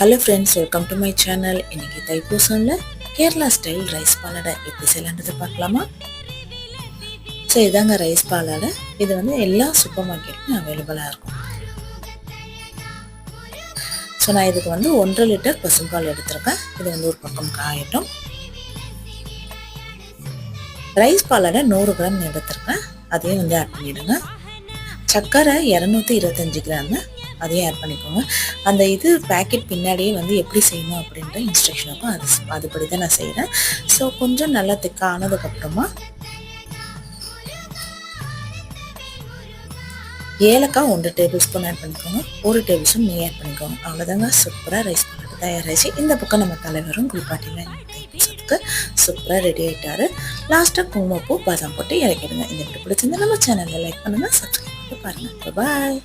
Hello friends, welcome to my channel. இன்னைக்கு தைப்பூசம்ல Kerala style rice பாலாடை எப்படி செய்யலான்றதை பார்க்கலாமா? ஸோ இதாங்க ரைஸ் பாலாடை. இது வந்து எல்லா சூப்பர் மார்க்கெட்லையும் அவைலபிளாக இருக்கும். ஸோ நான் இதுக்கு வந்து 1.5 லிட்டர் பசும்பால் எடுத்திருக்கேன். இது வந்து ஒரு பக்கம் காயட்டும். ரைஸ் பாலாடை 100 கிராம் எடுத்திருக்கேன். அதையும் வந்து ஆட் பண்ணிவிடுங்க. சர்க்கரை 225 கிராம், அதையும் ஆட் பண்ணிக்கோங்க. அந்த இது பேக்கெட் பின்னாடியே வந்து எப்படி செய்யணும் அப்படின்ற இன்ஸ்ட்ரக்ஷன் இருக்கும். அதுபடி தான் நான் செய்கிறேன். ஸோ கொஞ்சம் நல்லா திக்கானதுக்கப்புறமா ஏலக்காய் 1 டேபிள் ஸ்பூன் ஆட் பண்ணிக்கோங்க. 1 டேபிள் ஸ்பூன் நெய் ஆட் பண்ணிக்கோங்க. அவ்வளோதாங்க, சூப்பராக ரைஸ் பண்ணிட்டு தயாராகிடுச்சு. இந்த பக்கம் நம்ம தலைவரும் குளிப்பாட்டியில் தைப்பூசத்துக்கு சூப்பராக ரெடி ஆகிட்டாரு. லாஸ்ட்டாக குங்குமப்பூ பாதாம் போட்டு இறக்கிடுங்க. இந்த வீடியோ பிடிச்சிருந்தா நம்ம சேனலில் லைக் பண்ணுங்கள், சப்ஸ்கிரைப் பண்ணி பாருங்கள். பாய்.